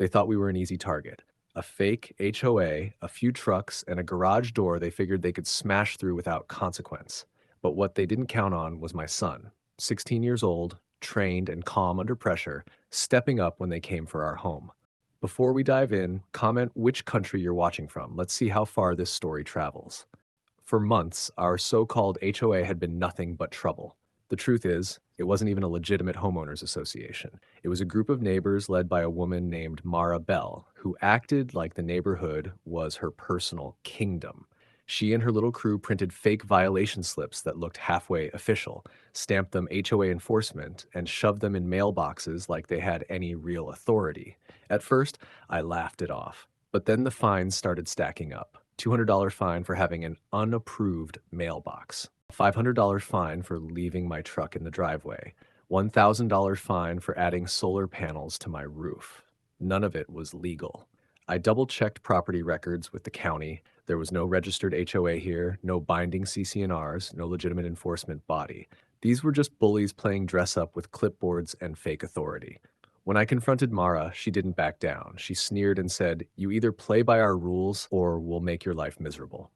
They thought we were an easy target. A fake HOA, a few trucks, and a garage door they figured they could smash through without consequence. But what they didn't count on was my son, 16 years old, trained and calm under pressure, stepping up when they came for our home. Before we dive in, comment which country you're watching from. Let's see how far this story travels. For months, our so-called HOA had been nothing but trouble. The truth is, it wasn't even a legitimate homeowners association. It was a group of neighbors led by a woman named Mara Bell, who acted like the neighborhood was her personal kingdom. She and her little crew printed fake violation slips that looked halfway official, stamped them HOA enforcement, and shoved them in mailboxes like they had any real authority. At first, I laughed it off. But then the fines started stacking up. $200 fine for having an unapproved mailbox, $500 fine for leaving my truck in the driveway, $1,000 fine for adding solar panels to my roof. None of it was legal. I double-checked property records with the county. There was no registered HOA here, no binding CC&Rs, no legitimate enforcement body. These were just bullies playing dress-up with clipboards and fake authority. When I confronted Mara, she didn't back down. She sneered and said, "You either play by our rules or we'll make your life miserable."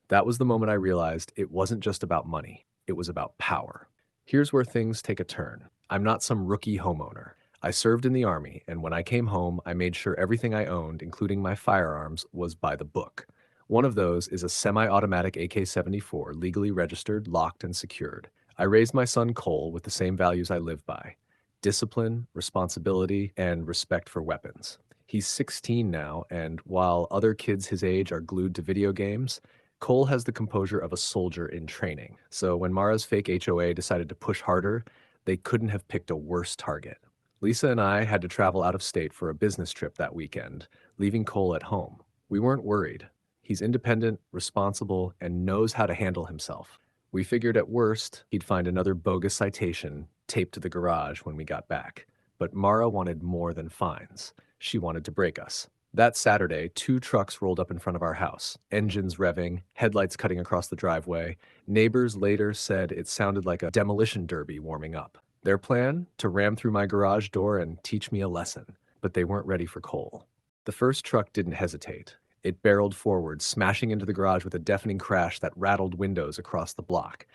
That was the moment I realized it wasn't just about money. It was about power. Here's where things take a turn. I'm not some rookie homeowner. I served in the Army, and when I came home, I made sure everything I owned, including my firearms, was by the book. One of those is a semi-automatic AK-74, legally registered, locked, and secured. I raised my son Cole with the same values I live by: discipline, responsibility, and respect for weapons. He's 16 now, and while other kids his age are glued to video games, Cole has the composure of a soldier in training. So when Mara's fake HOA decided to push harder, they couldn't have picked a worse target. Lisa and I had to travel out of state for a business trip that weekend, leaving Cole at home. We weren't worried. He's independent, responsible, and knows how to handle himself. We figured at worst, he'd find another bogus citation taped to the garage when we got back. But Mara wanted more than fines. She wanted to break us. That Saturday, 2 trucks rolled up in front of our house, engines revving, headlights cutting across the driveway. Neighbors later said it sounded like a demolition derby warming up. Their plan? To ram through my garage door and teach me a lesson. But they weren't ready for Cole. The first truck didn't hesitate. It barreled forward, smashing into the garage with a deafening crash that rattled windows across the block.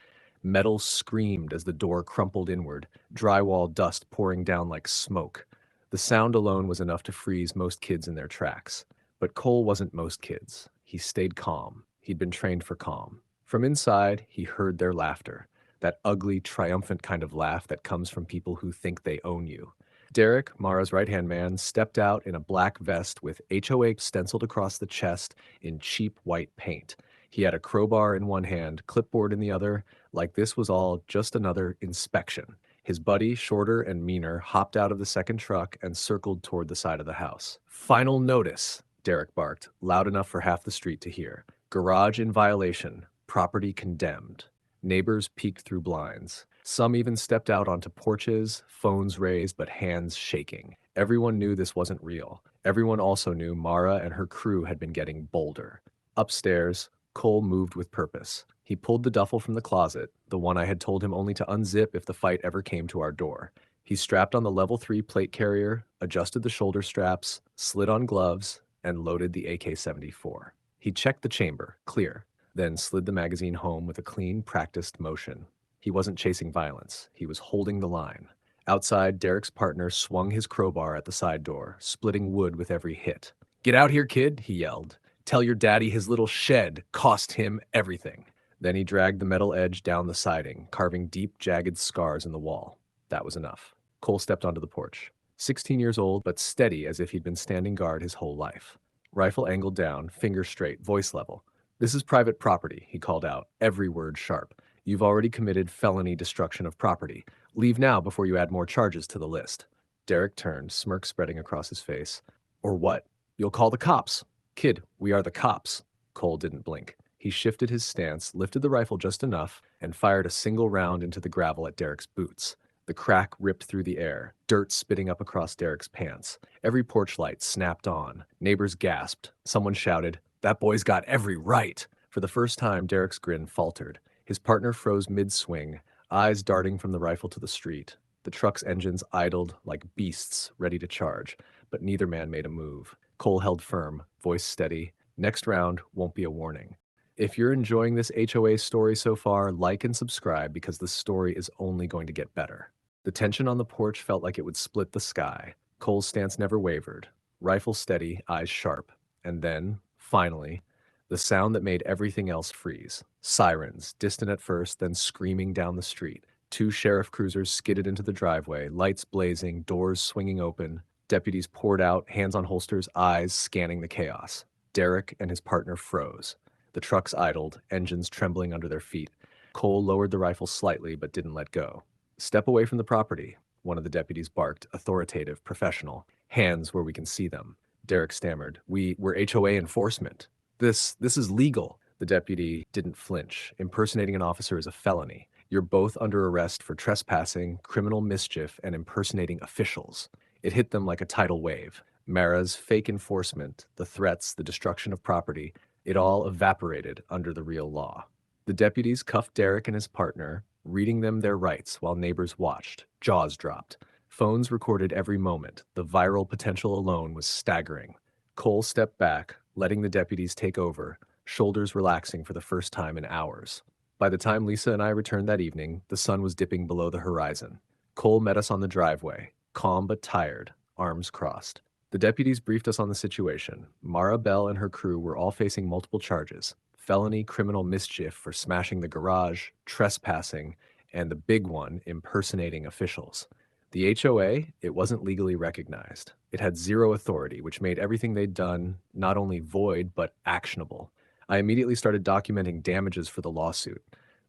Metal screamed as the door crumpled inward, drywall dust pouring down like smoke. The sound alone was enough to freeze most kids in their tracks. But Cole wasn't most kids. He stayed calm. He'd been trained for calm. From inside, he heard their laughter, that ugly, triumphant kind of laugh that comes from people who think they own you. Derek, Mara's right-hand man, stepped out in a black vest with HOA stenciled across the chest in cheap white paint. He had a crowbar in one hand, clipboard in the other, like this was all just another inspection. His buddy, shorter and meaner, hopped out of the second truck and circled toward the side of the house. "Final notice," Derek barked, loud enough for half the street to hear. "Garage in violation. Property condemned." Neighbors peeked through blinds. Some even stepped out onto porches, phones raised but hands shaking. Everyone knew this wasn't real. Everyone also knew Mara and her crew had been getting bolder. Upstairs, Cole moved with purpose. He pulled the duffel from the closet, the one I had told him only to unzip if the fight ever came to our door. He strapped on the level 3 plate carrier, adjusted the shoulder straps, slid on gloves, and loaded the AK-74. He checked the chamber, clear, then slid the magazine home with a clean, practiced motion. He wasn't chasing violence. He was holding the line. Outside, Derek's partner swung his crowbar at the side door, splitting wood with every hit. "Get out here, kid," he yelled. "Tell your daddy his little shed cost him everything." Then he dragged the metal edge down the siding, carving deep, jagged scars in the wall. That was enough. Cole stepped onto the porch. 16 years old, but steady as if he'd been standing guard his whole life. Rifle angled down, finger straight, voice level. "This is private property," he called out, every word sharp. "You've already committed felony destruction of property. Leave now before you add more charges to the list." Derek turned, smirk spreading across his face. "Or what? You'll call the cops." "Kid, we are the cops." Cole didn't blink. He shifted his stance, lifted the rifle just enough, and fired a single round into the gravel at Derek's boots. The crack ripped through the air, dirt spitting up across Derek's pants. Every porch light snapped on. Neighbors gasped. Someone shouted, "That boy's got every right." For the first time, Derek's grin faltered. His partner froze mid-swing, eyes darting from the rifle to the street. The truck's engines idled like beasts ready to charge. but neither man made a move. Cole held firm, voice steady. Next round won't be a warning. If you're enjoying this HOA story so far, like and subscribe because the story is only going to get better. The tension on the porch felt like it would split the sky. Cole's stance never wavered. Rifle steady, eyes sharp. And then, finally, the sound that made everything else freeze. Sirens, distant at first, then screaming down the street. Two sheriff cruisers skidded into the driveway, lights blazing, doors swinging open. Deputies poured out, hands on holsters, eyes scanning the chaos. Derek and his partner froze. The trucks idled, engines trembling under their feet. Cole lowered the rifle slightly but didn't let go. "Step away from the property," one of the deputies barked, authoritative, professional. "Hands where we can see them." Derek stammered. We're HOA enforcement. This is legal." The deputy didn't flinch. "Impersonating an officer is a felony. You're both under arrest for trespassing, criminal mischief, and impersonating officials." It hit them like a tidal wave. Mara's fake enforcement, the threats, the destruction of property, it all evaporated under the real law. The deputies cuffed Derek and his partner, reading them their rights while neighbors watched, jaws dropped. Phones recorded every moment. The viral potential alone was staggering. Cole stepped back, letting the deputies take over, shoulders relaxing for the first time in hours. By the time Lisa and I returned that evening, the sun was dipping below the horizon. Cole met us on the driveway, calm but tired, arms crossed. The deputies briefed us on the situation. Mara Bell and her crew were all facing multiple charges: felony criminal mischief for smashing the garage, trespassing, and the big one, impersonating officials. The HOA, it wasn't legally recognized. It had zero authority, which made everything they'd done not only void, but actionable. I immediately started documenting damages for the lawsuit.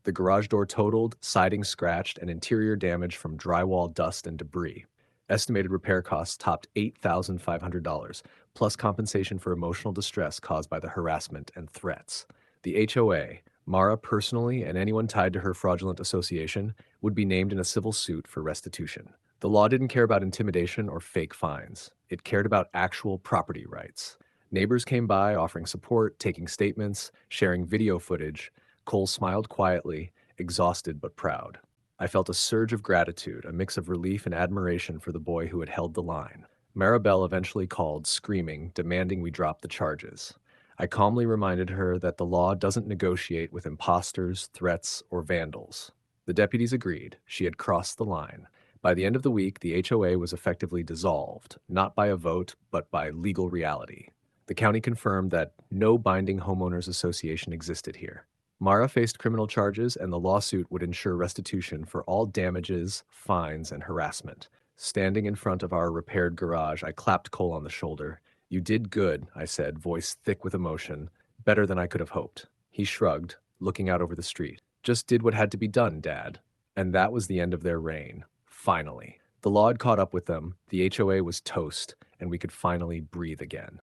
The garage door totaled, siding scratched, and interior damage from drywall dust and debris. Estimated repair costs topped $8,500, plus compensation for emotional distress caused by the harassment and threats. The HOA, Mara personally and anyone tied to her fraudulent association, would be named in a civil suit for restitution. The law didn't care about intimidation or fake fines. It cared about actual property rights. Neighbors came by offering support, taking statements, sharing video footage. Cole smiled quietly, exhausted but proud. I felt a surge of gratitude, a mix of relief and admiration for the boy who had held the line. Maribel eventually called, screaming, demanding we drop the charges. I calmly reminded her that the law doesn't negotiate with imposters, threats, or vandals. The deputies agreed. She had crossed the line. By the end of the week, the HOA was effectively dissolved, not by a vote, but by legal reality. The county confirmed that no binding homeowners association existed here. Mara faced criminal charges, and the lawsuit would ensure restitution for all damages, fines, and harassment. Standing in front of our repaired garage, I clapped Cole on the shoulder. "You did good," I said, voice thick with emotion. "Better than I could have hoped." He shrugged, looking out over the street. "Just did what had to be done, Dad." And that was the end of their reign. Finally. The law had caught up with them, the HOA was toast, and we could finally breathe again.